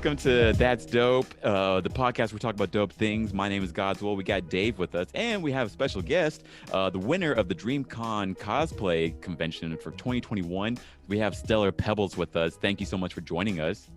welcome to That's Dope, the podcast where we talk about dope things. My name is Godswill. We got Dave with us, and we have a special guest, the winner of the DreamCon Cosplay Convention for 2021. We have stellerpebbles with us. Thank you so much for joining us.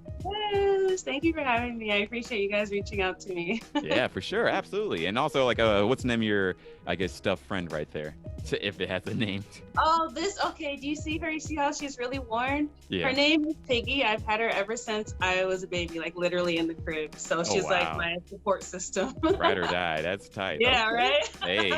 Yes, thank you for having me. I appreciate you guys reaching out to me. Yeah, for sure, absolutely. And also, like, what's the name of your, I guess, stuffed friend right there, if it has a name? Oh, okay. Do you see her? You see how she's really worn? Yeah. Her name is Piggy. I've had her ever since I was a baby, like literally in the crib. So she's like my support system. Ride or die. That's tight. Yeah, right? Hey.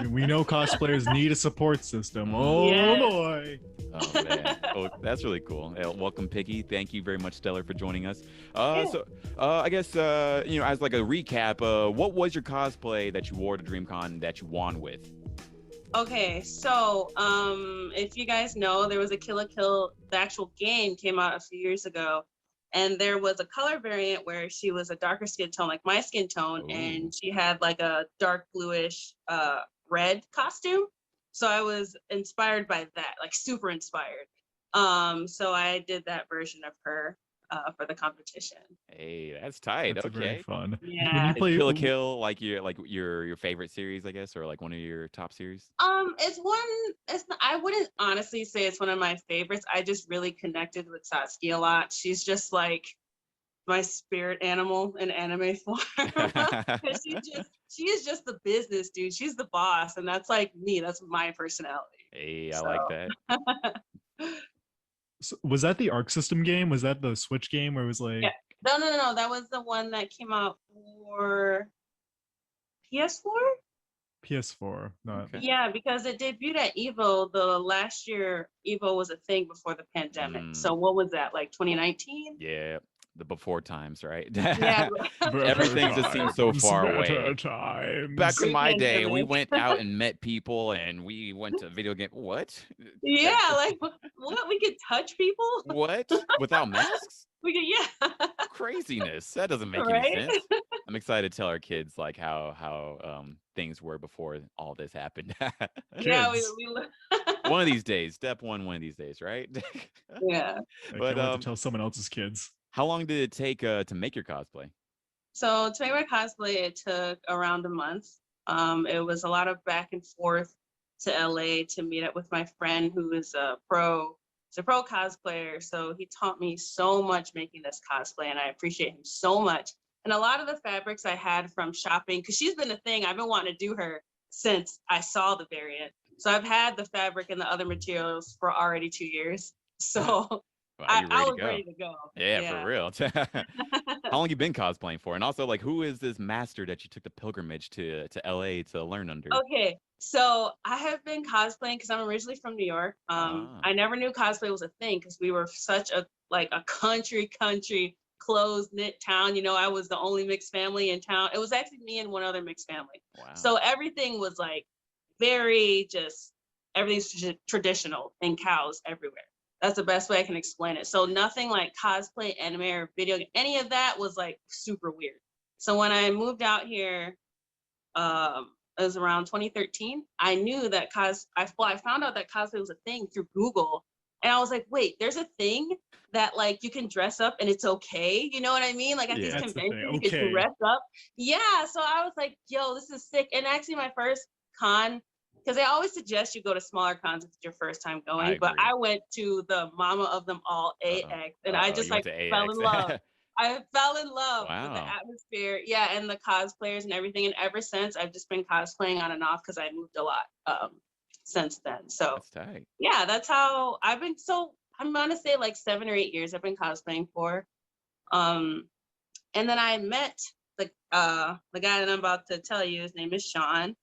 we know cosplayers need a support system. Oh, yes. boy. Oh, man. Oh, that's really cool. Welcome, Piggy. Thank you very much, Stellar, for joining us. So I guess, as like a recap, what was your cosplay that you wore to DreamCon that you won with? Okay, so if you guys know, there was a Kill la Kill, the actual game came out a few years ago, and there was a color variant where she was a darker skin tone, like my skin tone, Ooh. and she had like a dark bluish red costume. So I was inspired by that, like super inspired. So I did that version of her for the competition. Hey, that's tight. That's okay. very fun. Yeah. When you Is play Kill la Kill like your favorite series, I guess, or like one of your top series? I wouldn't honestly say it's one of my favorites. I just really connected with Satsuki a lot. She's just like my spirit animal in anime form. She is just the business dude. She's the boss, and that's like me. That's my personality. Hey, I like that. So, was that the Arc System game? Was that the Switch game where it was like? Yeah. No. That was the one that came out for PS4. PS4. Not. Okay. Yeah, because it debuted at Evo. The last year Evo was a thing before the pandemic. So what was that, like 2019? Yeah, the before times, right? Yeah. Everything just seems so far away. Times. Back in my day, we Pre-pandemic. went out and met people, and we went to video game. What? Yeah, like what? We could touch people? What? Without masks? We could, yeah. Craziness. That doesn't make Right? any sense. I'm excited to tell our kids like how things were before all this happened. Yeah, Kids. One of these days, step one of these days, right? Yeah. I But, can't wait to tell someone else's kids. how long did it take to make your cosplay? So to make my cosplay, it took around a month. It was a lot of back and forth to LA to meet up with my friend who is a pro cosplayer. So he taught me so much making this cosplay, and I appreciate him so much. And a lot of the fabrics I had from shopping, because she's been a thing, I've been wanting to do her since I saw the variant. So I've had the fabric and the other materials for already 2 years. So Wow, I was ready to go. Yeah, for real. How long you been cosplaying for? And also, like, who is this master that you took the pilgrimage to LA to learn under? Okay, so I have been cosplaying because I'm originally from New York. I never knew cosplay was a thing because we were such a country closed knit town. You know, I was the only mixed family in town. It was actually me and one other mixed family. Wow. So everything was like everything's traditional and cows everywhere. That's the best way I can explain it. So nothing like cosplay, anime, or video, any of that was like super weird. So when I moved out here, it was around 2013. I knew that I found out that cosplay was a thing through Google. And I was like, wait, there's a thing that like you can dress up and it's okay. You know what I mean? Like at these conventions, you can dress up. Yeah. So I was like, yo, this is sick. And actually my first con, because they always suggest you go to smaller cons if it's your first time going, but I went to the mama of them all, AX, and I just like fell in love. I fell in love with the atmosphere, yeah, and the cosplayers and everything. And ever since, I've just been cosplaying on and off because I moved a lot since then. So that's tight. Yeah, that's how I've been. So I'm gonna say like 7 or 8 years I've been cosplaying for. And then I met the guy that I'm about to tell you. His name is Sean.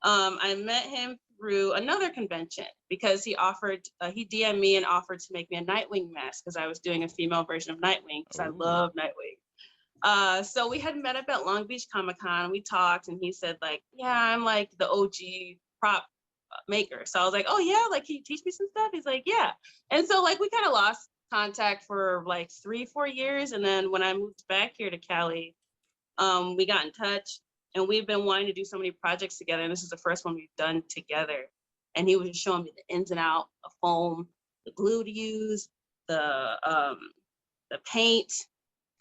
I met him through another convention because he DM'd me and offered to make me a Nightwing mask because I was doing a female version of Nightwing because I love Nightwing. So we had met up at Long Beach Comic-Con. We talked and he said like, yeah, I'm like the OG prop maker. So I was like, oh yeah, like can you teach me some stuff? He's like, yeah. And so like we kind of lost contact for like 3-4 years. And then when I moved back here to Cali, we got in touch. And we've been wanting to do so many projects together. And this is the first one we've done together. And he was just showing me the ins and out of foam, the glue to use, the paint,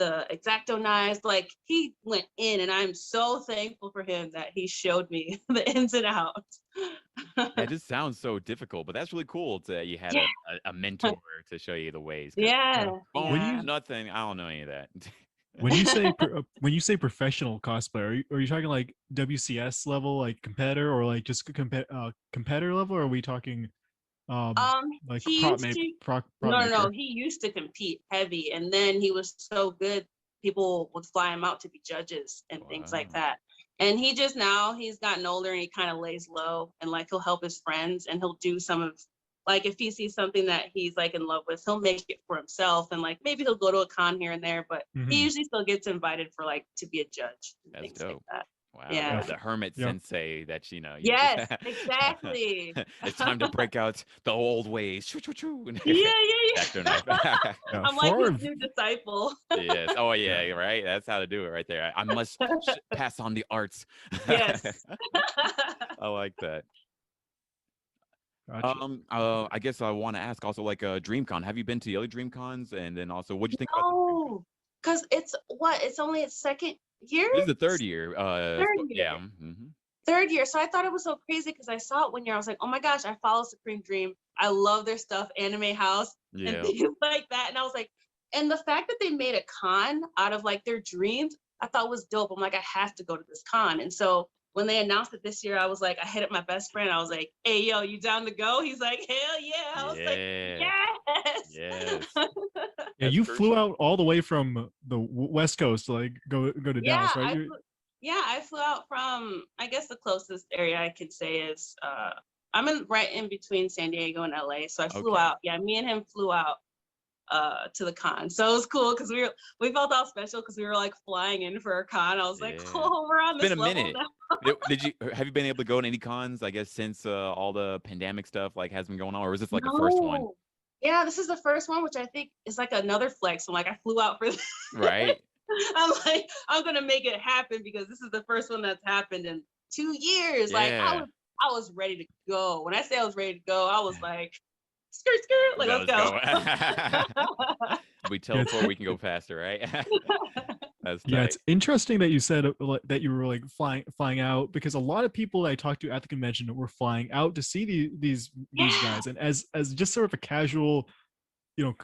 the X-Acto knives. Like he went in, and I'm so thankful for him that he showed me the ins and outs. Yeah, it just sounds so difficult, but that's really cool that you had Yeah. a mentor to show you the ways. 'Cause Yeah. Yeah. phone, When Yeah. you nothing. I don't know any of that. when you say professional cosplayer, are you talking like WCS level, like competitor, or like just competitor level, or are we talking like He used to prop no, maker? he used to compete heavy, and then he was so good, people would fly him out to be judges and things like Wow. that. And he just now he's gotten older and he kind of lays low, and like he'll help his friends, and he'll do some of, like if he sees something that he's like in love with, he'll make it for himself, and like maybe he'll go to a con here and there, but he Mhm. usually still gets invited for like to be a judge and That's things like dope. that. Wow, Yeah, Yeah. the hermit yeah. sensei that you Yes, just exactly. it's time to break out the old ways. Choo, choo, choo. Yeah. Exacto knife. Yeah, I'm like for his our new disciple. Yes. Oh yeah, yeah, right. That's how to do it right there. I must pass on the arts. Yes. I like that. gotcha. I guess I want to ask also like DreamCon. Have you been to the other DreamCons? And then also, what'd you think about the DreamCon? No, because it's what? It's only its second year? This is the third year. Third Yeah. year. Third year. So I thought it was so crazy because I saw it one year. I was like, oh my gosh, I follow Supreme Dream. I love their stuff, Anime House, and Yeah. things like that. And I was like, and the fact that they made a con out of like their dreams, I thought was dope. I'm like, I have to go to this con. And so when they announced it this year, I was like, I hit up my best friend. I was like, hey, yo, you down to go? He's like, hell yeah. I was like, Yeah. yes. Yes. Yeah, That's you flew crucial. out all the way from the West Coast to like go to Yeah, Dallas, right? I flew out from, I guess the closest area I could say is I'm right in between San Diego and LA. So I flew Okay. out. Yeah, me and him flew out to the con. So it was cool because we felt all special because we were like flying in for a con. I was like, Yeah. oh, we're on It's been this a level minute. now. Did you have you been able to go to any cons? I guess since all the pandemic stuff like has been going on, or was this like the first one? No. Yeah, this is the first one, which I think is like another flex. I'm like, I flew out for this. Right. I'm like, I'm gonna make it happen because this is the first one that's happened in 2 years. Like Yeah. I was ready to go. When I say I was ready to go, I was like, skirt, like let's Let's go. go. We Yeah, it's teleport, we can go faster, right? That's Yeah, tight. it's interesting that you said that you were like flying out, because a lot of people that I talked to at the convention were flying out to see these Yeah. guys, and as just sort of a casual, you know,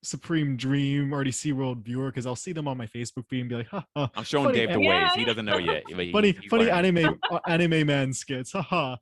Supreme Dream RDC World viewer, because I'll see them on my Facebook feed and be like, ha, ha, I'm showing funny, Dave the Yeah. ways. He doesn't know yet. But he's funny learning. anime man skits, haha.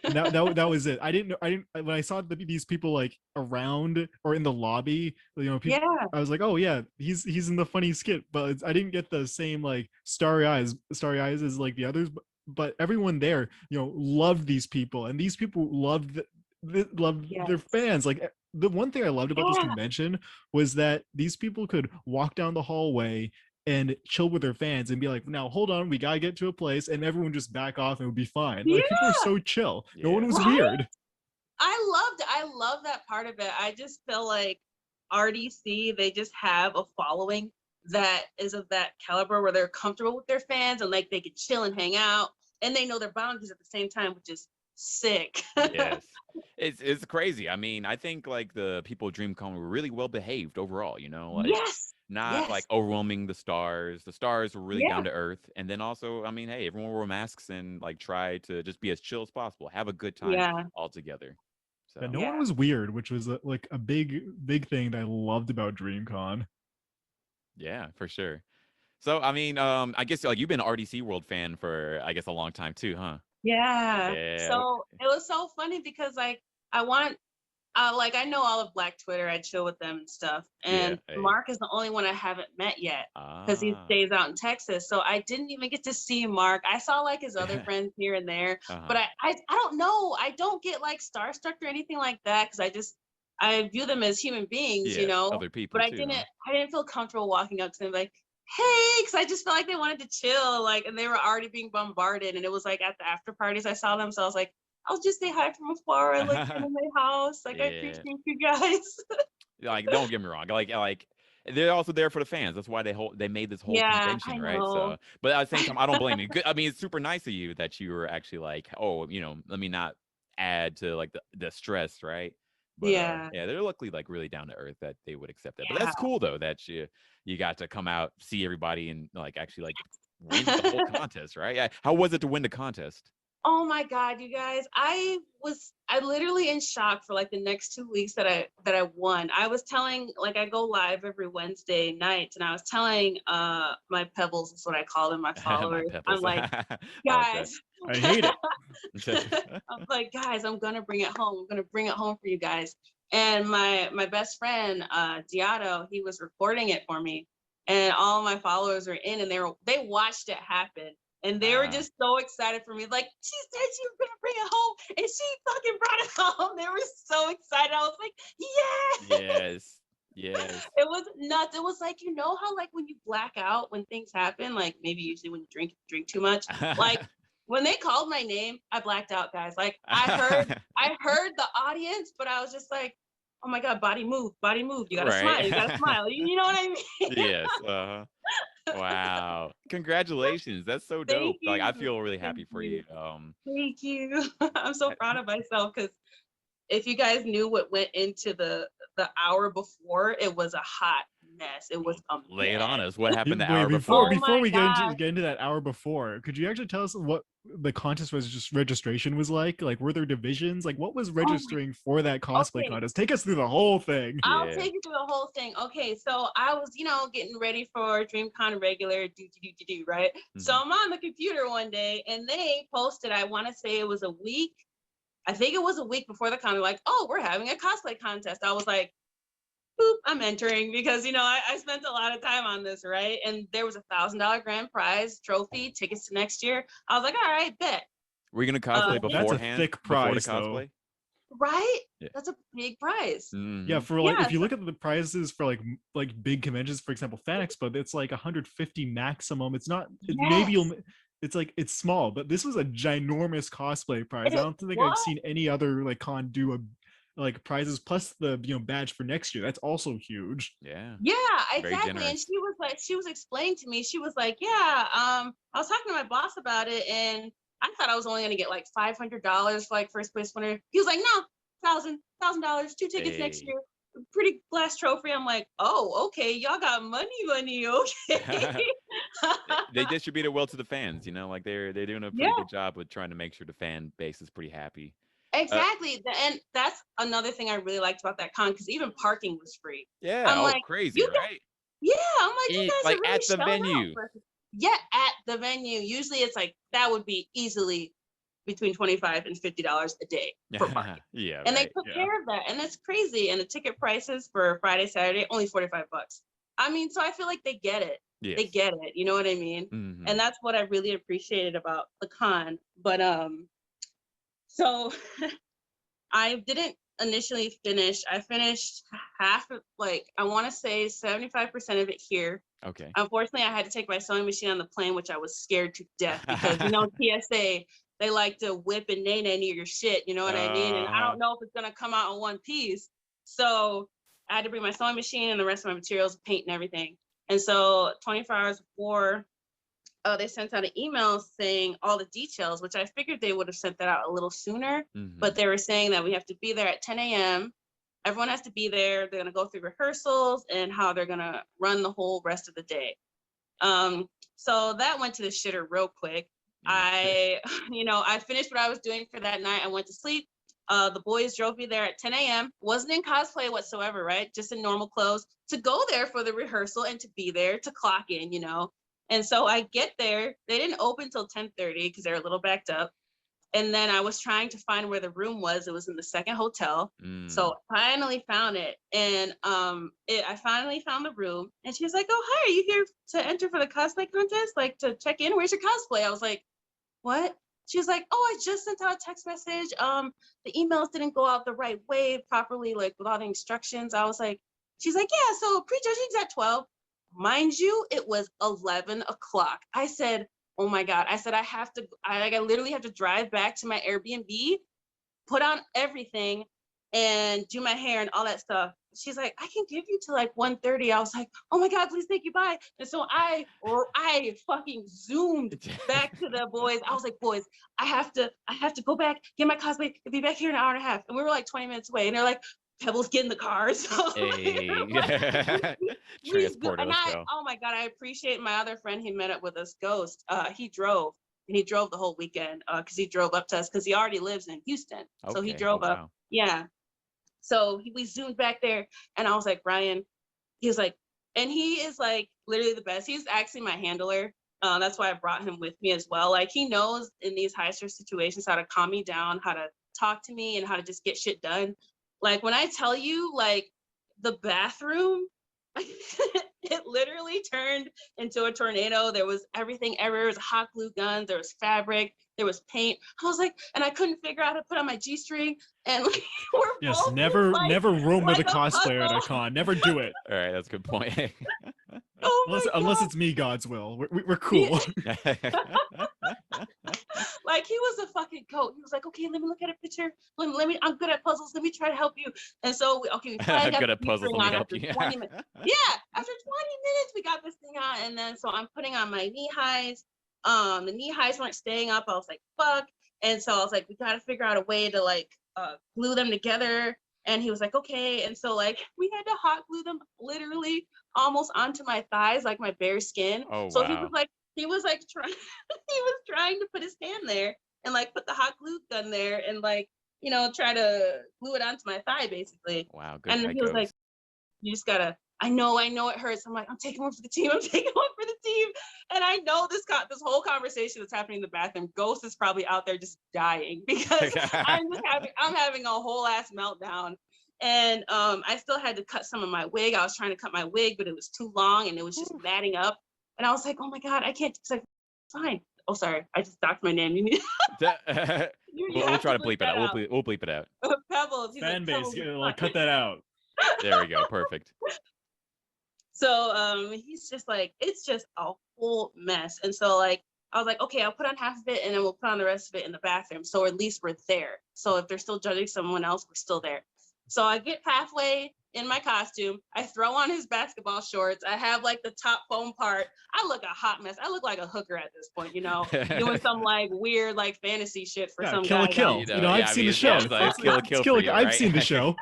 And that was it. I didn't when I saw these people like around or in the lobby, people, Yeah. I was like, oh yeah, he's in the funny skit, but I didn't get the same like starry eyes as like the others, but everyone there, loved these people, and these people loved their Yes. fans. Like, the one thing I loved about this Yeah. convention was that these people could walk down the hallway and chill with their fans and be like, now hold on, we gotta get to a place, and everyone just back off and it would be fine. Like, people are Yeah. so chill. No one Yeah. was Right? weird. I love that part of it. I just feel like RDC, they just have a following that is of that caliber where they're comfortable with their fans and like they can chill and hang out, and they know their boundaries at the same time, which is sick. Yes. It's crazy. I mean, I think like the people at DreamCon were really well behaved overall, like Yes. not like Yes. overwhelming the stars. The stars were really Yeah. down to earth. And then also, I mean, hey, everyone wore masks and like try to just be as chill as possible, have a good time Yeah. all together. Yeah, So no one Yeah. was weird, which was like a big thing that I loved about DreamCon. yeah, for sure. So I mean, I guess like you've been an RDC World fan for I guess a long time too, huh? Yeah. Yeah. So it was so funny because like I want like I know all of Black Twitter. I chill with them and stuff. Yeah. And Hey. Mark is the only one I haven't met yet because he Ah. stays out in Texas. So I didn't even get to see Mark. I saw like his other friends here and there, Uh-huh. but I don't know. I don't get like starstruck or anything like that because I view them as human beings, Yes, other people But too, huh? I didn't feel comfortable walking up to them like, hey, because I just felt like they wanted to chill, like, and they were already being bombarded, and it was like at the after parties I saw them, so I was like, I'll just say hi from afar. I like in my house. Like, I Yeah. appreciate you guys. Like, don't get me wrong. Like they're also there for the fans. That's why they made this whole Yeah, convention, I right? So, know. but at the same time, I don't blame you. Good. I mean, it's super nice of you that you were actually like, oh, let me not add to like the stress, right? But Yeah. yeah, they're luckily like really down to earth that they would accept that. But Yeah. that's cool though that you got to come out, see everybody, and like actually like win the whole contest, right? Yeah. How was it to win the contest? Oh my God, you guys. I literally in shock for like the next 2 weeks that I won. I was telling, like, I go live every Wednesday night, and I was telling my pebbles, is what I call them, my My followers. I'm pebbles. like, I like that. guys, I hate it. I'm like, guys, I'm gonna bring it home. I'm gonna bring it home for you guys. And my best friend, Diato, he was recording it for me. And all my followers were in, and they watched it happen. And they were Wow. just so excited for me. Like, she said she was gonna bring it home, and she fucking brought it home. They were so excited. I was like, yeah. Yes. Yes. It was nuts. It was like, you know how like when you black out when things happen, like maybe usually when you drink too much. Like when they called my name, I blacked out, guys. Like I heard the audience, but I was just like, oh my God, body move. You gotta smile. You gotta smile. You know what I mean? Yes. Wow. Congratulations. That's so dope. Thank Like I you. feel really happy Thank for you. you. Thank you. I'm so proud of myself because if you guys knew what went into the hour before, it was a hot mess. It was a Lay it on mess. us. What happened the Wait, hour before before? Oh my we gosh. get into that hour before, could you actually tell us what the contest was just registration was like? Like, were there divisions? Like, what was registering for that cosplay Okay. contest? Take us through the whole thing. I'll Yeah. take you through the whole thing. Okay, so I was, getting ready for DreamCon regular, right? So I'm on the computer one day, and they posted, I want to say it was a week. I think it was a week before the con. Like, oh, we're having a cosplay contest. I was like, boop, I'm entering because, I spent a lot of time on this, right? And there was $1,000 grand prize, trophy, tickets to next year. I was like, all right, bet. Were you gonna cosplay That's a beforehand? thick Before the prize, though. cosplay? Right? Yeah. That's a big prize. Yeah, for like Yeah, if you look at the prizes for like big conventions, for example, Fan Expo, it's like 150 maximum. It's not. Maybe yes. it's like it's small, but this was a ginormous cosplay prize. I It don't think I've was. seen any other like con do a like prizes plus the badge for next year. That's also huge. Yeah. Yeah, Very exactly. And generous. she was explaining to me, she was like, yeah, I was talking to my boss about it, and I thought I was only gonna get like $500 for like first place winner. He was like, no, $1,000, 2 tickets next Hey. year, pretty glass trophy. I'm like, oh, okay, y'all got money, okay. They distribute it well to the fans, like they're doing a pretty good job with trying to make sure the fan base is pretty happy. Exactly. And that's another thing I really liked about that con, because even parking was free. Yeah. I'm like, Crazy, you guys, right? yeah, I'm like, you guys Like are really at the shelling venue. out for yeah, at the venue. Usually it's like that would be easily between $25 and $50 a day for parking. Yeah. And they Right. took care of that. And that's crazy. And the ticket prices for Friday, Saturday, only $45. I mean, so I feel like they get it. Yes. They get it. You know what I mean? Mhm. And that's what I really appreciated about the con. But so I didn't initially finish. I finished half of, like, I want to say 75% of it here. Okay. Unfortunately, I had to take my sewing machine on the plane, which I was scared to death because, TSA, they like to whip and nay near your shit. You know what I mean? And I don't know if it's going to come out in one piece. So I had to bring my sewing machine and the rest of my materials, paint and everything. And so 24 hours before, they sent out an email saying all the details, which I figured they would have sent that out a little sooner. But they were saying that we have to be there at 10 a.m. Everyone has to be there. They're going to go through rehearsals and how they're going to run the whole rest of the day. So that went to the shitter real quick. I finished what I was doing for that night. I went to sleep. The boys drove me there at 10 a.m. Wasn't in cosplay whatsoever, right? Just in normal clothes to go there for the rehearsal and to be there to clock in, And so I get there. They didn't open till 10:30 because they're a little backed up. And then I was trying to find where the room was. It was in the second hotel. So I finally found it. And I finally found the room. And she was like, oh, hi, are you here to enter for the cosplay contest? Like to check in? Where's your cosplay? I was like, what? She was like, oh, I just sent out a text message. The emails didn't go out the right way properly, like with all the instructions. I was like, she's like, yeah, so prejudging's at 12. Mind you, it was 11 o'clock. I said, oh my God. I said, I literally have to drive back to my Airbnb, put on everything and do my hair and all that stuff. She's like, I can give you to like 1:30. I was like, oh my God, please take you by. And so I fucking zoomed back to the boys. I was like, boys, I have to go back, get my cosplay, and be back here in an hour and a half. And we were like 20 minutes away. And they're like, Pebbles, get in the car. So Hey. Transport and us, go. oh my God, I appreciate my other friend he met up with us, Ghost. He drove and he drove the whole weekend because he drove up to us because he already lives in Houston. So he Okay. drove Oh, up. wow. Yeah. So we zoomed back there and I was like, Ryan, he was like, and he is like literally the best. He's actually my handler. That's why I brought him with me as well. Like he knows in these high stress situations how to calm me down, how to talk to me, and how to just get shit done. Like when I tell you, like the bathroom, it literally turned into a tornado. There was everything everywhere. There was hot glue guns. There was fabric. There was paint. I was like, and I couldn't figure out how to put on my G-string. And like, we're Yes, both never like, room with a like a cosplayer at a puzzle. con. Never do it. All right, that's a good point. Oh Unless God. it's me, Godswill. We're cool. Like he was a fucking goat. He was like, okay, let me look at a picture. Let me, I'm good at puzzles. Let me try to help you. And so we finally got Good the at puzzles. G-string Let me on help after you. 20 minutes. Yeah, after 20 minutes, we got this thing on. And then so I'm putting on my knee highs. The knee highs weren't staying up. I was like, fuck. And so I was like, we gotta figure out a way to like glue them together. And he was like, okay. And so like we had to hot glue them literally almost onto my thighs, like my bare skin. Oh, So wow. he was like trying he was trying to put his hand there and like put the hot glue gun there and like, you know, try to glue it onto my thigh basically. Wow. Good And then guy, he was like, Ghost. you just gotta, I know it hurts. I'm like, I'm taking one for the team. I'm taking one for the team. And I know this whole conversation that's happening in the bathroom, Ghost is probably out there just dying because I'm having a whole ass meltdown. And I still had to cut some of my wig. I was trying to cut my wig, but it was too long and it was just matting up. And I was like, oh my God, I can't. It's like, fine. Oh, sorry. I just docked my name. You need We'll try to bleep it out. We'll bleep it out. Pebbles. He's Fan like, base, Pebbles, like cut that out. There we go. Perfect. So he's just like, it's just a whole mess. And so like I was like, okay, I'll put on half of it and then we'll put on the rest of it in the bathroom. So at least we're there. So if they're still judging someone else, we're still there. So I get halfway in my costume. I throw on his basketball shorts. I have like the top foam part. I look a hot mess. I look like a hooker at this point, you know, doing some like weird like fantasy shit for some Kill a guy. Kill. You know, I've seen the show. It's Kill a Kill for you, I've right? seen the show.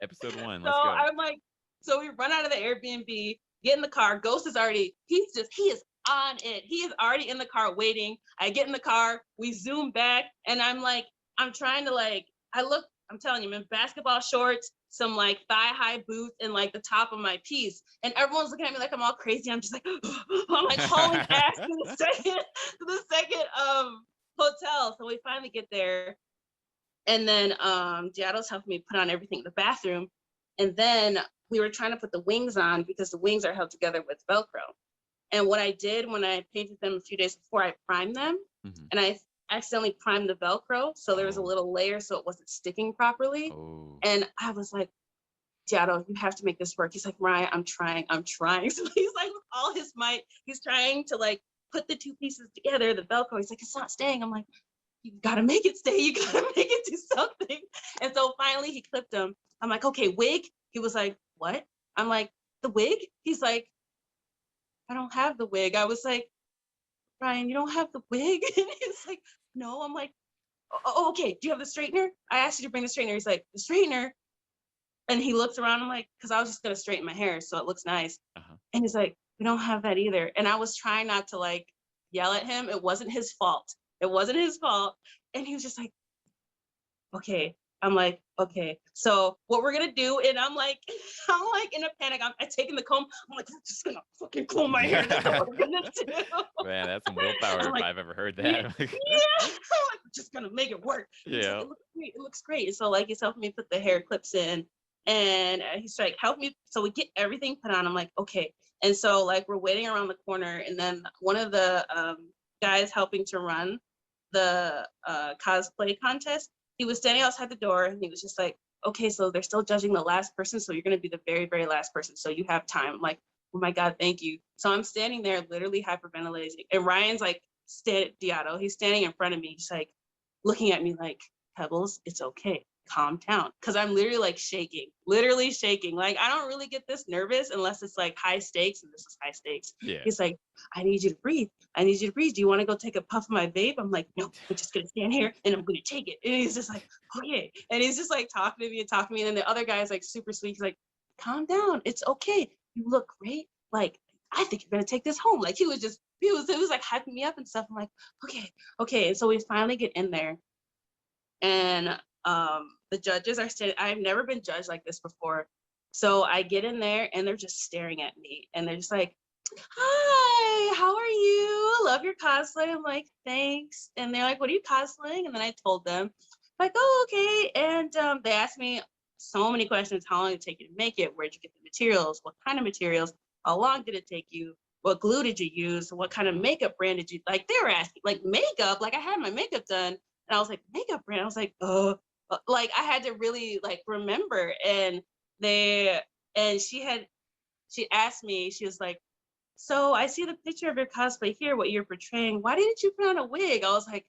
Episode 1. So Let's go. I'm like, so we run out of the Airbnb, get in the car. Ghost is already, he is on it. He is already in the car waiting. I get in the car, we zoom back, and I'm like, I'm trying to like, I'm telling you, I'm in basketball shorts, some like thigh-high boots, and like the top of my piece. And everyone's looking at me like I'm all crazy. I'm just like, I'm like hauling ass to the second hotel. So we finally get there. And then Giotto's helping me put on everything in the bathroom. And then we were trying to put the wings on because the wings are held together with Velcro. And what I did when I painted them a few days before, I primed them. Mhm. And I accidentally primed the Velcro. So there was a little layer so it wasn't sticking properly. Oh. And I was like, Giotto, you have to make this work. He's like, Mariah, I'm trying. So he's like, with all his might, he's trying to like put the two pieces together, the Velcro. He's like, it's not staying. I'm like, you gotta make it stay. You gotta make it do something. And so finally he clipped them. I'm like, okay, wig. He was like, what? I'm like, the wig? He's like, I don't have the wig. I was like, Ryan, you don't have the wig? And he's like, no. I'm like, oh, okay. Do you have the straightener? I asked you to bring the straightener. He's like, the straightener. And he looks around. I'm like, because I was just gonna straighten my hair so it looks nice. And he's like, we don't have that either. And I was trying not to like yell at him. It wasn't his fault. It wasn't his fault. And he was just like, okay. I'm like, okay. So what we're gonna do, and I'm like in a panic. I'm taking the comb. I'm like, I'm just gonna fucking comb my hair. That's what we're gonna do. Man, that's some willpower if I've ever heard that. Yeah. I'm like, just gonna make it work. Yeah. Like, it looks great. And so like he's helping me put the hair clips in, and he's like, help me. So we get everything put on. I'm like, okay. And so like we're waiting around the corner, and then one of the guys helping to run the cosplay contest, he was standing outside the door, and he was just like, okay, so they're still judging the last person, so you're gonna be the very, very last person, so you have time. I'm like, oh my God, thank you. So I'm standing there literally hyperventilating, and Ryan's like, Giotto, he's standing in front of me, just like looking at me like, Pebbles, it's okay. calm down. Cause I'm literally like literally shaking. Like I don't really get this nervous unless it's like high stakes, and this is high stakes. Yeah. He's like, I need you to breathe. I need you to breathe. Do you want to go take a puff of my vape? I'm like, no, I'm just gonna stand here and I'm gonna take it. And he's just like, okay. And he's just like talking to me and talking to me. And then the other guy is like super sweet. He's like, calm down. It's okay. You look great. Like, I think you're gonna take this home. Like he was like hyping me up and stuff. I'm like, okay. And so we finally get in there. And the judges are saying, I've never been judged like this before. So I get in there and they're just staring at me and they're just like, hi, how are you? Love your cosplay. I'm like, thanks. And they're like, what are you cosplaying? And then I told them, like, oh, okay. And they asked me so many questions. How long did it take you to make it? Where'd you get the materials? What kind of materials? How long did it take you? What glue did you use? What kind of makeup brand did you, like, they were asking, like, makeup, like I had my makeup done. And I was like, makeup brand. I was like, like I had to really like remember. And she asked me, she was like, so I see the picture of your cosplay here, what you're portraying. Why didn't you put on a wig? I was like,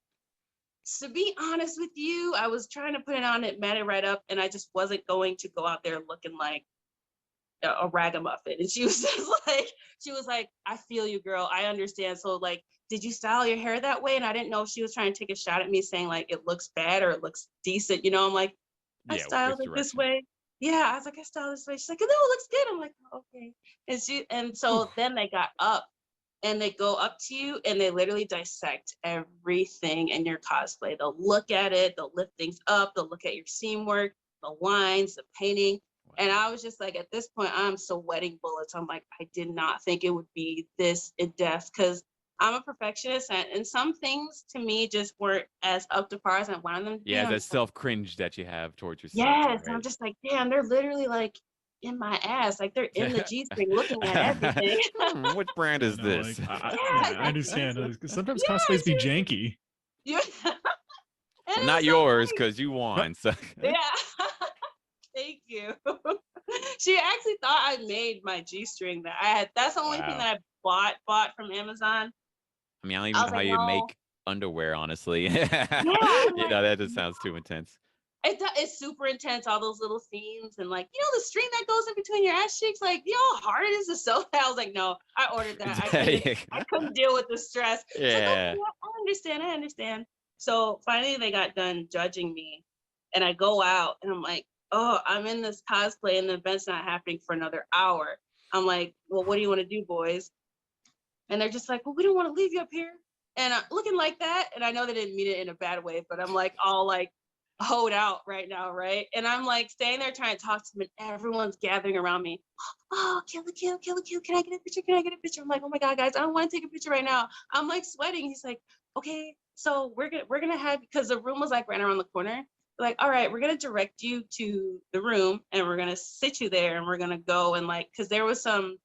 to be honest with you, I was trying to put it on, it matted right up, and I just wasn't going to go out there looking like a ragamuffin. And she was like, I feel you, girl. I understand. So like, did you style your hair that way? And I didn't know if she was trying to take a shot at me saying like, it looks bad or it looks decent. You know, I'm like, I styled it this way. Yeah, I was like, I styled this way. She's like, no, it looks good. I'm like, okay. And so then they got up and they go up to you and they literally dissect everything in your cosplay. They'll look at it, they'll lift things up, they'll look at your seam work, the lines, the painting. And I was just like, at this point, I'm sweating bullets. I'm like, I did not think it would be this in depth, because I'm a perfectionist, and some things to me just weren't as up to par as I wanted them to be. Yeah, that self cringe that you have towards yourself. Yes, right? and I'm just like, damn, they're literally like in my ass, like they're in the G-string looking at everything. Which brand is this? Like, I understand. Sometimes cosplays be janky. Yeah. Well, not yours, because you won. So. Yeah. Thank you. She actually thought I made my G-string that I had. That's the only thing that I bought from Amazon. I mean, I don't even know how you make underwear, honestly. Yeah, you know, that just sounds too intense. It's super intense, all those little seams and like, you know, the string that goes in between your ass cheeks, like, you know how hard it is to sew that? I was like, no, I ordered that. I couldn't deal with the stress. Yeah. Like, I understand. So finally they got done judging me and I go out and I'm like, oh, I'm in this cosplay and the event's not happening for another hour. I'm like, well, what do you want to do, boys? And they're just like, well, we don't want to leave you up here. And looking like that, and I know they didn't mean it in a bad way, but I'm like all like hoed out right now, right? And I'm like staying there trying to talk to them, and everyone's gathering around me. Oh, kill. Can I get a picture? I'm like, oh my God, guys, I don't want to take a picture right now. I'm like sweating. He's like, okay, so we're gonna have, because the room was like right around the corner. Like, all right, we're gonna direct you to the room and we're gonna sit you there and we're gonna go and like, because there was some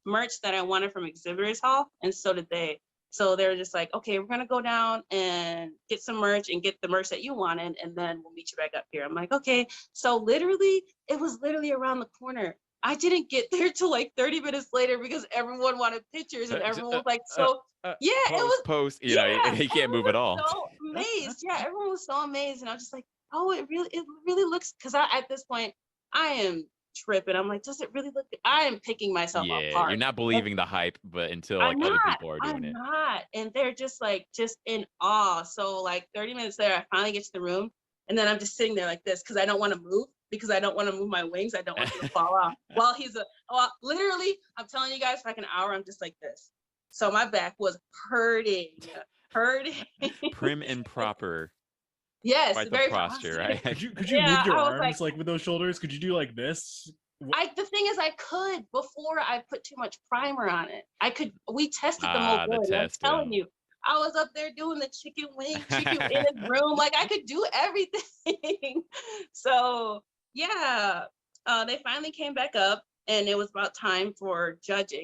merch that I wanted from exhibitors hall, and so did they. So they were just like, okay, we're gonna go down and get some merch and get the merch that you wanted, and then we'll meet you back up here. I'm like, okay. So literally, it was literally around the corner. I didn't get there till like 30 minutes later because everyone wanted pictures and everyone was like, yeah, it was post. You know, you can't move at all. So amazed, yeah, everyone was so amazed, and I was just like, oh, it really looks. Because at this point, I am tripping. I'm like, does it really look good? I am picking myself apart. You're not believing the hype, but until like other people are doing it. I'm not. And they're just in awe. So like 30 minutes later, I finally get to the room, and then I'm just sitting there like this because I don't want to move, because I don't want to move my wings. I don't want them to fall off. While literally, I'm telling you guys, for like an hour, I'm just like this. So my back was hurting. Prim and proper. Yes, quite very the posture, right? Could you move your arms like with those shoulders? Could you do like this? The thing is, I could before I put too much primer on it. We tested the mobility. I'm telling you, I was up there doing the chicken in his room. Like I could do everything. So yeah, they finally came back up, and it was about time for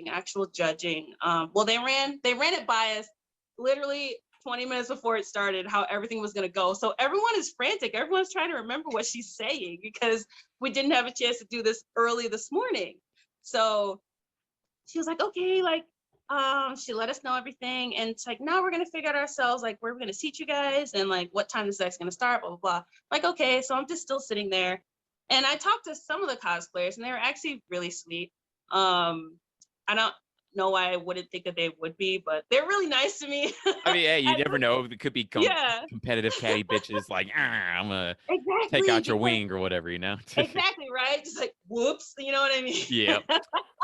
actual judging. Well, they ran it by us literally 20 minutes before it started, how everything was going to go. So everyone is frantic. Everyone's trying to remember what she's saying because we didn't have a chance to do this early this morning. So she was like, okay, like, she let us know everything, and it's like, now we're gonna figure out ourselves, like, where we're gonna seat you guys, and like what time this is gonna start, blah blah blah. Like, okay, so I'm just still sitting there, and I talked to some of the cosplayers, and they were actually really sweet. I don't know why I wouldn't think that they would be, but they're really nice to me. I mean, hey, you never know. It could be Yeah, competitive catty bitches like, I'm gonna take exactly. out your Because wing or whatever, you know? exactly, right? Just like, whoops, you know what I mean? Yep.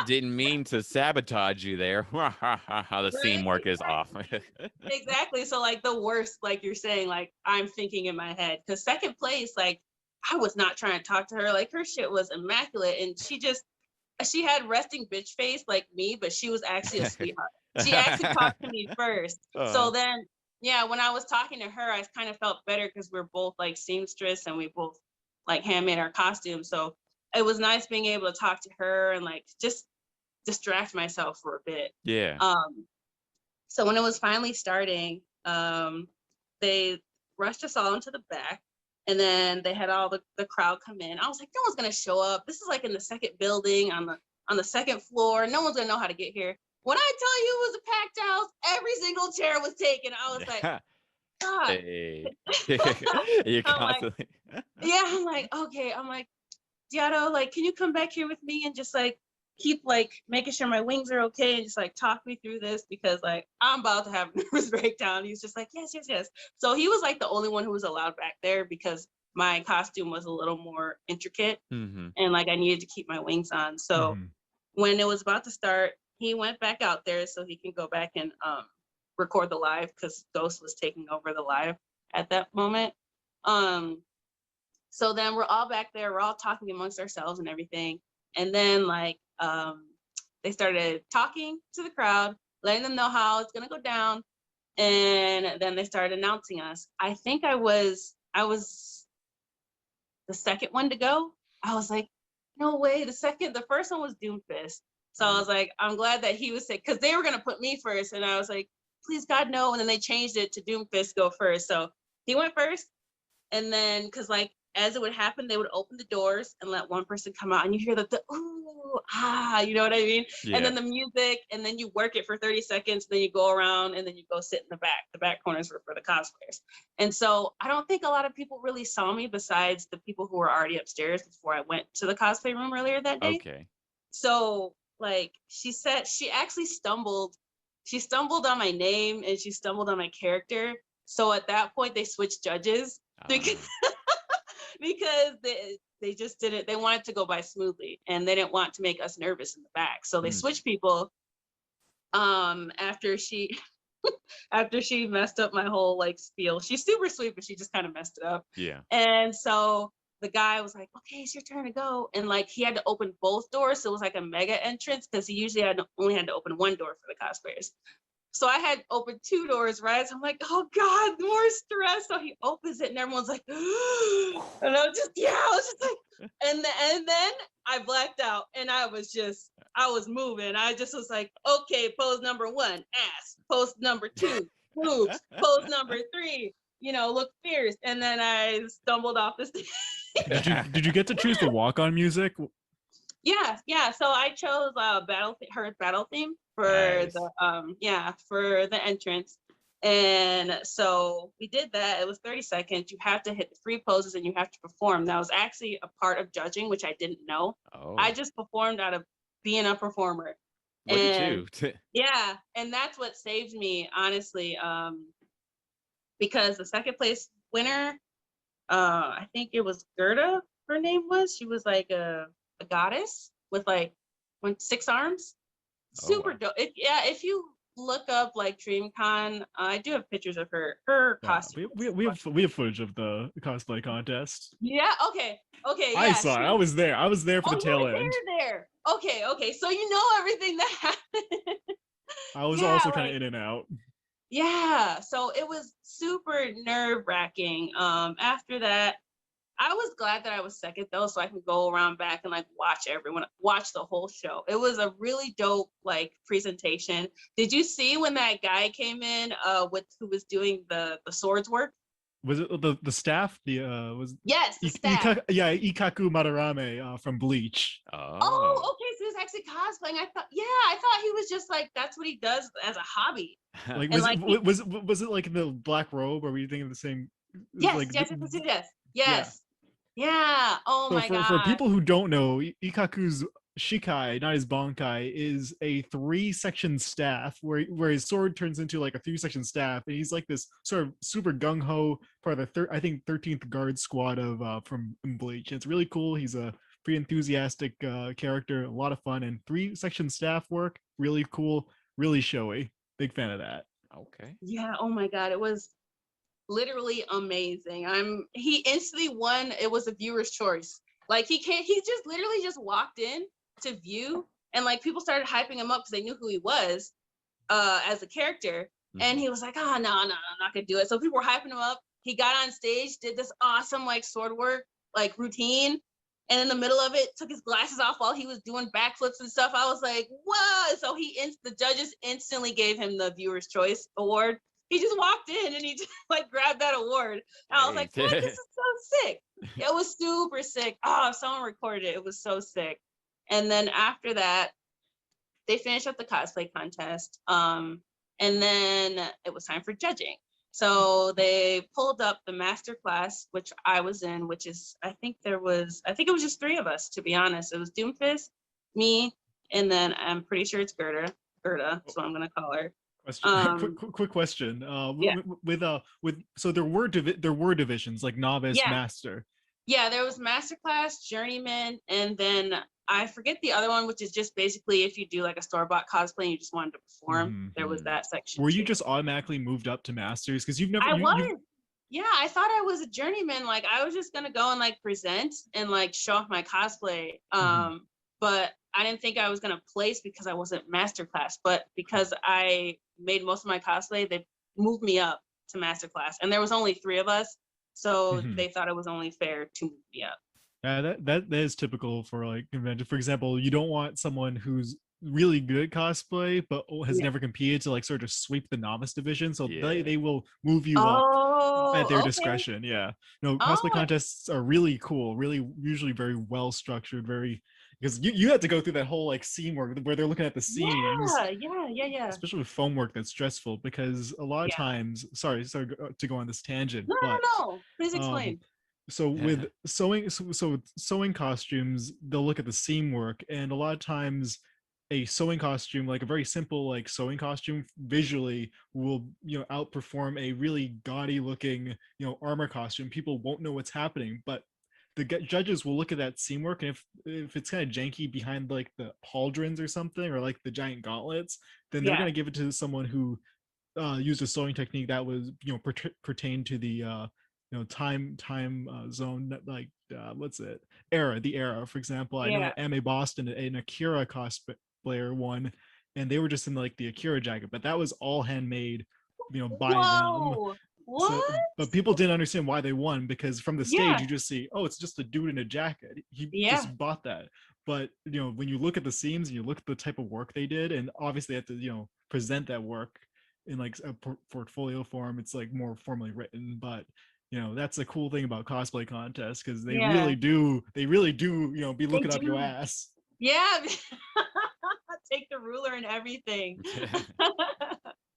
Didn't mean to sabotage you there. How the scene Right? work is off. Exactly. So like the worst, like you're saying, like I'm thinking in my head, because second place, like I was not trying to talk to her. Like her shit was immaculate, and she had resting bitch face like me, but she was actually a sweetheart. She actually talked to me first. So then, yeah, when I was talking to her, I kind of felt better because we're both like seamstress and we both like handmade our costumes. So it was nice being able to talk to her and like just distract myself for a bit. Yeah. So when it was finally starting, they rushed us all into the back, and then they had all the crowd come in. I was like, no one's gonna show up. This is like in the second building on the second floor. No one's gonna know how to get here. When I tell you it was a packed house, every single chair was taken. I was like, God. Hey. You're I'm like, constantly. yeah, I'm like, okay. I'm like, Diato, like, can you come back here with me and just like keep like making sure my wings are okay and just like talk me through this, because like I'm about to have a nervous breakdown. He's just like, yes, yes, yes. So he was like the only one who was allowed back there because my costume was a little more intricate Mm-hmm. and like I needed to keep my wings on. So when it was about to start, he went back out there so he can go back and record the live, because Ghost was taking over the live at that moment. So then we're all back there, we're all talking amongst ourselves and everything. And then like they started talking to the crowd, letting them know how it's gonna go down. And then they started announcing us. I think I was the second one to go. I was like, no way. The first one was Doomfist. So I was like, I'm glad that he was sick, because they were gonna put me first. And I was like, please God, no. And then they changed it to Doomfist go first. So he went first. And then, because like as it would happen, they would open the doors and let one person come out, and you hear the ooh, ah, you know what I mean? Yeah. And then the music, and then you work it for 30 seconds, then you go around, and then you go sit in the back. The back corners were for the cosplayers. And so I don't think a lot of people really saw me besides the people who were already upstairs before I went to the cosplay room earlier that day. Okay. So like she said, she stumbled on my name and she stumbled on my character. So at that point they switched judges because they just didn't, they wanted to go by smoothly and they didn't want to make us nervous in the back. So they switched people after she after she messed up my whole like spiel. She's super sweet, but she just kind of messed it up. Yeah. And so the guy was like, okay, it's your turn to go. And like he had to open both doors. So it was like a mega entrance, because he usually only had to open one door for the cosplayers. So I had opened two doors, right? So I'm like, oh God, more stress. So he opens it and everyone's like, and I was just like, and then I blacked out and I was moving. I just was like, okay, pose number 1, ass. Pose number 2, boobs. Pose number 3, look fierce. And then I stumbled off the stage. Did you get to choose the walk-on music? Yeah. So I chose her battle theme for Nice. for the entrance. And so we did that. It was 30 seconds. You have to hit the 3 poses and you have to perform. That was actually a part of judging, which I didn't know. Oh. I just performed out of being a performer. Look at you. Yeah, and that's what saved me, honestly. Because the second place winner, I think it was Gerda, her name was. She was like a goddess with like 6 arms. Super wow. dope. If you look up like DreamCon, I do have pictures of her costume. We have footage of the cosplay contest. Yeah. Okay. Yeah. I saw it. I was there. I was there for the tail end. There. Okay. So you know everything that happened. I was also kind of in and out. Yeah. So it was super nerve-wracking. After that, I was glad that I was second though, so I can go around back and like watch the whole show. It was a really dope like presentation. Did you see when that guy came in who was doing the swords work? Was it the staff? The staff. Ikaku Madarame from Bleach. Oh, okay. So he's actually cosplaying. I thought he was just like, that's what he does as a hobby. Like, And was like, it was it like in the black robe, or were you thinking of the same? yes, Like, yeah. yeah. Oh So my for god. people who don't know, Ikaku's Shikai, not his Bankai, is a 3-section staff where his sword turns into like a 3-section staff, and he's like this sort of super gung ho part of the I think 13th Guard Squad of from Bleach. And it's really cool. He's a pretty enthusiastic character, a lot of fun, and 3-section staff work, really cool, really showy. Big fan of that. Okay. Yeah. Oh my god. It was literally amazing. He instantly won. It was a viewer's choice. Like he just literally just walked in to view, and like people started hyping him up because they knew who he was as a character. And he was like, oh no, I'm not gonna do it. So people were hyping him up. He got on stage, did this awesome like sword work, like routine. And in the middle of it, took his glasses off while he was doing backflips and stuff. I was like, whoa. So the judges instantly gave him the viewer's choice award. He just walked in and he just like grabbed that award. And I was like, what? This is so sick. It was super sick. Oh, if someone recorded it. It was so sick. And then after that, they finished up the cosplay contest. And then it was time for judging. So they pulled up the master class, which I was in, which is, I think it was just 3 of us, to be honest. It was Doomfist, me, and then I'm pretty sure it's Gerda. That's what I'm gonna call her. Question. Quick question. Yeah. With so there were divisions like novice, Yeah. master. Yeah, there was masterclass, journeyman, and then I forget the other one, which is just basically if you do like a store-bought cosplay and you just wanted to perform, there was that section. Were you too. just automatically moved up to masters? Because you've never. Yeah, I thought I was a journeyman. Like I was just gonna go and like present and like show off my cosplay. But I didn't think I was gonna place because I wasn't masterclass. But because I made most of my cosplay, they moved me up to masterclass, and there was only 3 of us, so they thought it was only fair to move me up. That is typical for like convention. For example, you don't want someone who's really good at cosplay but has never competed to like sort of sweep the novice division, so they will move you up at their discretion. Cosplay contests are really cool, really usually very well structured, very, because you had to go through that whole like scene where they're looking at the scenes. Yeah. Especially with foam work, that's stressful because a lot of times, sorry to go on this tangent, no, please explain. So with sewing costumes, they'll look at the seam work, and a lot of times a sewing costume, like a very simple like sewing costume, visually will outperform a really gaudy looking armor costume. People won't know what's happening, but the judges will look at that seam work, and if it's kind of janky behind like the pauldrons or something, or like the giant gauntlets, then they're going to give it to someone who used a sewing technique that was pertained to the time zone, like what's it, the era. For example, I know Ame Boston and Akira cosplayer won, and they were just in like the Akira jacket, but that was all handmade by them. What? So, but people didn't understand why they won, because from the stage you just see, oh, it's just a dude in a jacket, he just bought that. But when you look at the seams and you look at the type of work they did, and obviously they have to present that work in like a portfolio form, it's like more formally written. But that's the cool thing about cosplay contests, because they really do be looking up your ass. Take the ruler and everything.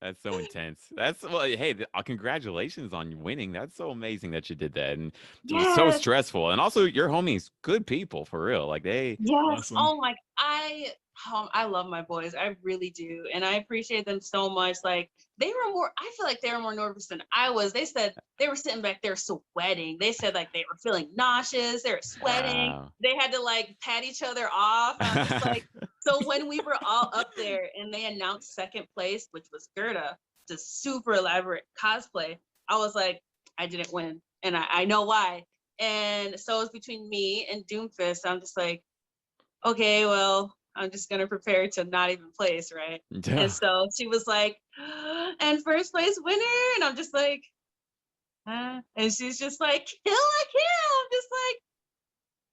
That's so intense. Hey, congratulations on winning. That's so amazing that you did that, and it was so stressful. And also, your homies, good people for real. Like they. Awesome. Oh my, I love my boys. I really do, and I appreciate them so much. Like I feel like they were more nervous than I was. They said they were sitting back there sweating. They said like they were feeling nauseous. They were sweating. Wow. They had to like pat each other off. I was just like. So when we were all up there and they announced second place, which was Gerda, the super elaborate cosplay, I was like, I didn't win. And I know why. And so it was between me and Doomfist. I'm just like, okay, well, I'm just going to prepare to not even place, right? Yeah. And so she was like, and first place winner. And I'm just like, and she's just like, kill a kill. I'm just like,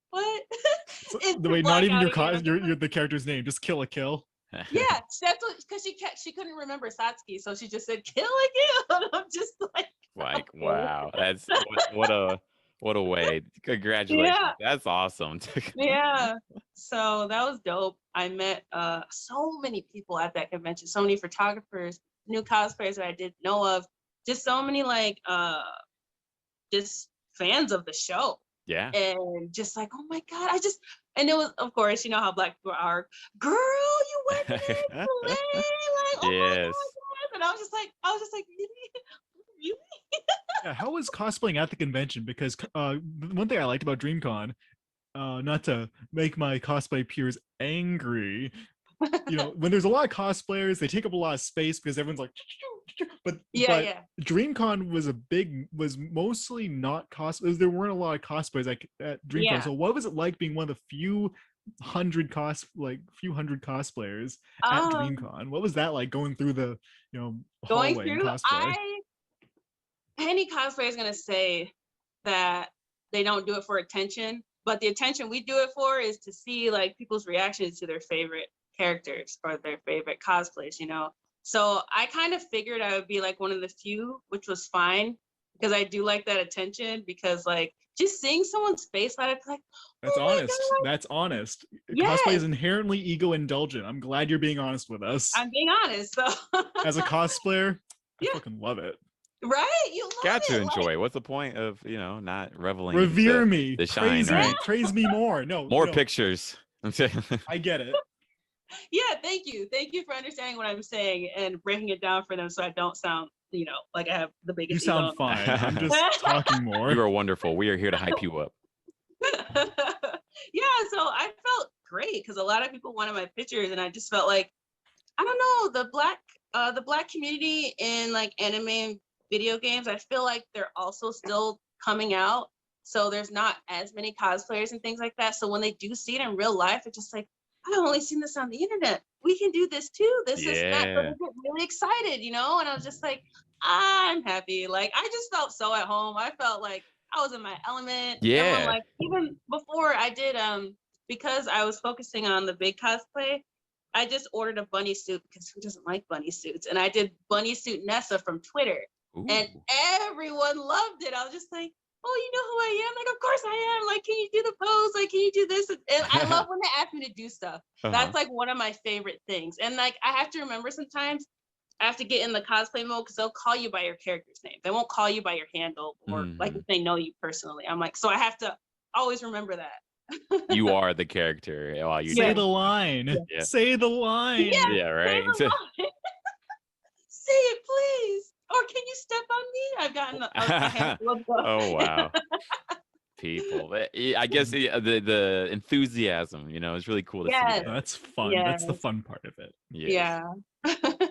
what? So, the way not even your the character's name, just kill a kill. Yeah, that's what, because she couldn't remember Satsuki, so she just said kill a kill. And I'm just like, okay. Wow, that's what What a way. Congratulations. Yeah. That's awesome. Yeah. So that was dope. I met so many people at that convention, so many photographers, new cosplayers that I didn't know of, just so many like just fans of the show. Yeah. And just like, oh my God, and it was, of course, you know how Black people are, girl, you went to LA, like, oh my Yes. God, yes. And I was just like, really? Really? Yeah, how was cosplaying at the convention? Because one thing I liked about DreamCon, not to make my cosplay peers angry, you know, when there's a lot of cosplayers, they take up a lot of space because everyone's like, but Yeah. DreamCon was mostly not cosplayers. There weren't a lot of cosplayers at DreamCon. Yeah. So what was it like being one of the few hundred cosplayers at DreamCon? What was that like going through the, you know, Going hallway in through, cosplay? any cosplayer is gonna say that they don't do it for attention, but the attention we do it for is to see like people's reactions to their favorite characters or their favorite cosplays, you know. So I kind of figured I would be like one of the few, which was fine because I do like that attention, because like just seeing someone's face light up, like, That's oh my honest. God. That's honest. Yes. Cosplay is inherently ego indulgent. I'm glad you're being honest with us. I'm being honest. So As a cosplayer, I Yeah. fucking love it. right, you love Got to it. enjoy. Like, What's the point of, you know, not reveling? Revere the, me. the shine, Praise right? me. Praise me more. No. More no, pictures. I get it. yeah, thank you for understanding what I'm saying and breaking it down for them so I don't sound, you know, like I have the You biggest ego. sound fine. I'm just talking more. You are wonderful. We are here to hype you up. Yeah, so I felt great because a lot of people wanted my pictures, and I just felt like, I don't know, the black community in like anime and video games, I feel like they're also still coming out. So there's not as many cosplayers and things like that. So when they do see it in real life, it's just like, I've only seen this on the internet. We can do this too. This is that. So they Yeah. get really excited, you know? And I was just like, I'm happy. Like, I just felt so at home. I felt like I was in my element. Everyone, Yeah. like, even before I did, because I was focusing on the big cosplay, I just ordered a bunny suit because who doesn't like bunny suits? And I did bunny suit Nessa from Twitter. Ooh. And everyone loved it. I was just like, oh, you know who I am? Like, of course I am. Like, can you do the pose? Like, can you do this? And I love when they ask me to do stuff. That's like one of my favorite things. And like, I have to remember sometimes I have to get in the cosplay mode because they'll call you by your character's name. They won't call you by your handle or like if they know you personally. I'm like, so I have to always remember that. You are the character while you Say do the it. line. Yeah. Say the line. Yeah. Yeah, right. Say it, please. Or can you step on me? I've gotten a handful of those. Oh wow. People. I guess the enthusiasm, you know, is really cool to see. Yes. that. That's fun. Yes. That's the fun part of it. Yes. Yeah.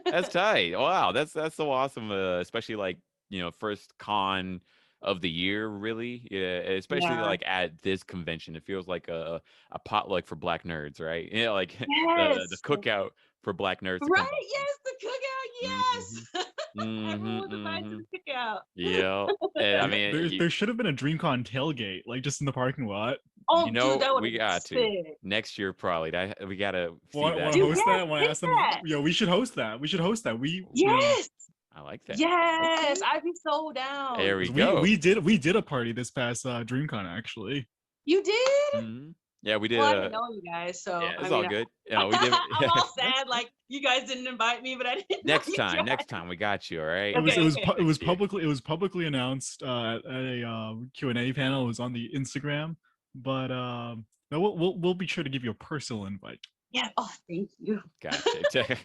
That's tight. Wow, that's so awesome. Especially like, you know, first con of the year, really. Yeah, especially Yeah. like at this convention. It feels like a potluck for Black nerds, right? Yeah, like the Yes. cookout for Black nerds. To come Right, by. yes, the cookout, yes. Everyone was invited to the cookout. Yeah. And I mean, There should have been a DreamCon tailgate, like just in the parking lot. Oh, you know, dude, that would we got to sick. next year probably. We gotta see Want that. to Dude, host yes, that? Want to pitch ask them? that. Yo, we should host that. We should host that. We you know, Yes, I like that. yes, Okay. I'd be so down. There we 'cause go. we did a party this past DreamCon actually. You did? Mhm. Yeah, we did. Well, I didn't know you guys, so Yeah, it's I all mean, good. Yeah, we did. I'm all sad, like you guys didn't invite me, but I didn't. know Next you time, guys. next time we got you. All right. Okay, It was Next year. publicly announced at a Q&A panel. It was on the Instagram, but no, we'll be sure to give you a personal invite. Yeah. Oh, thank you. Gotcha.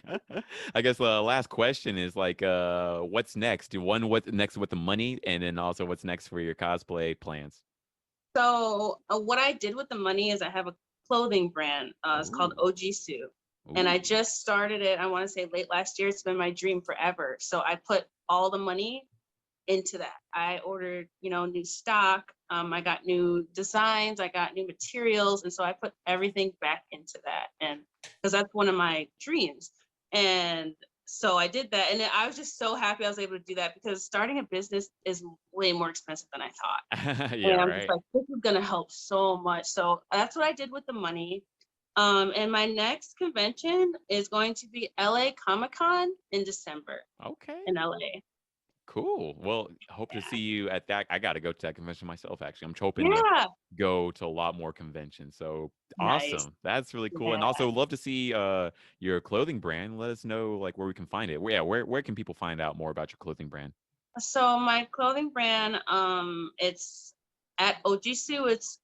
I guess the last question is like, what's next? What's next with the money, and then also what's next for your cosplay plans? So what I did with the money is I have a clothing brand. It's called OG Suit. And I just started it, I want to say late last year. It's been my dream forever. So I put all the money into that. I ordered, you know, new stock. I got new designs. I got new materials. And so I put everything back into that. And because that's one of my dreams. And so I did that. And I was just so happy I was able to do that because starting a business is way more expensive than I thought. Yeah, And I'm right. just like, this is going to help so much. So that's what I did with the money. And my next convention is going to be LA Comic Con in December Okay. in LA. Cool. Well, hope to see you at that. I got to go to that convention myself, actually. I'm hoping to Yeah. go to a lot more conventions. So Nice. awesome. That's really cool. And Yeah. also love to see your clothing brand. Let us know like where we can find it. Yeah, where can people find out more about your clothing brand? So my clothing brand, it's at Ojisu. It's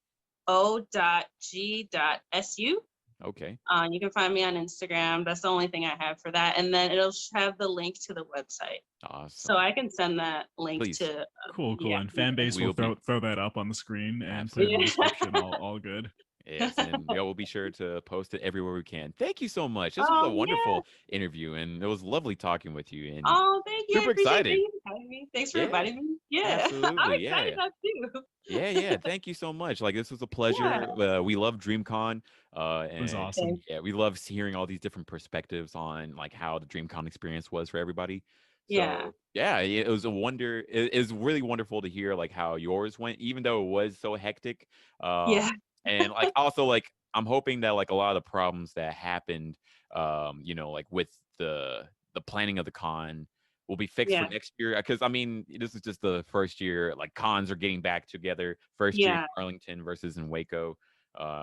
o.g.su. Okay. You can find me on Instagram. That's the only thing I have for that. And then it'll have the link to the website. So Awesome. I can send that link Please. to. Cool. Yeah. And fan base will We'll be- throw that up on the screen and put it in the description. All good. Yes, and yeah, we'll be sure to post it everywhere we can. Thank you so much. This was a Oh, yeah. wonderful interview, and it was lovely talking with you. And Oh, thank you. super I appreciate excited. you having me. Thanks for Yeah, inviting me. Yeah. absolutely. I'm excited Yeah. about too. Yeah. Thank you so much. Like this was a pleasure. We love DreamCon, It was and awesome. yeah, we love hearing all these different perspectives on like how the DreamCon experience was for everybody. Yeah. So yeah, it was a wonder. It was really wonderful to hear like how yours went, even though it was so hectic. Yeah. And like also like I'm hoping that like a lot of the problems that happened, like with the planning of the con will be fixed for Yeah. next year. Because I mean, this is just the first year. Like cons are getting back together. First year in Yeah. Arlington versus in Waco.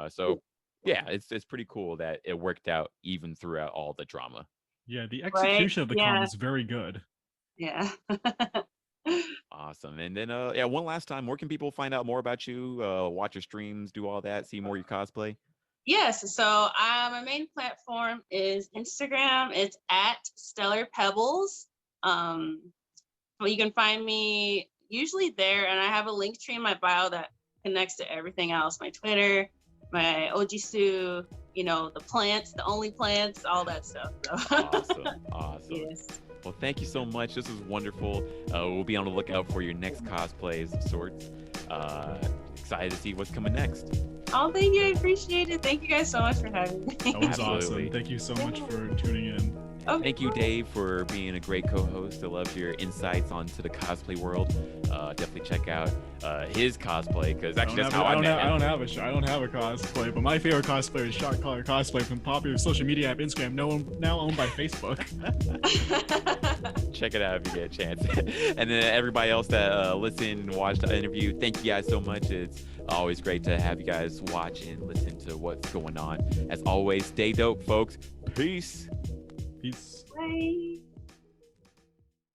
So yeah, it's pretty cool that it worked out even throughout all the drama. Yeah, the Right. execution of the con Yeah. was very good. Yeah. Awesome. And then one last time, where can people find out more about you? Watch your streams, do all that, see more of your cosplay? Yes. So my main platform is Instagram. It's at stellerpebbles. Well, you can find me usually there, and I have a link tree in my bio that connects to everything else: my Twitter, my Ojisu, the plants, the only plants, all that stuff. So. Awesome. Yes. Well, thank you so much. This was wonderful. We'll be on the lookout for your next cosplays of sorts. Excited to see what's coming next. Oh, thank you. I appreciate it. Thank you guys so much for having me. That was Absolutely. awesome. Thank you so much for tuning in. Thank you, Dave, for being a great co-host. I love your insights onto the cosplay world. Definitely check out his cosplay because actually that's how I met him. I don't have a cosplay, but my favorite cosplayer is Shot Caller Cosplay from popular social media app Instagram, now owned by Facebook. Check it out if you get a chance. And then everybody else that listened and watched the interview, thank you guys so much. It's always great to have you guys watch and listen to what's going on. As always, stay dope, folks. Peace. Peace. Bye.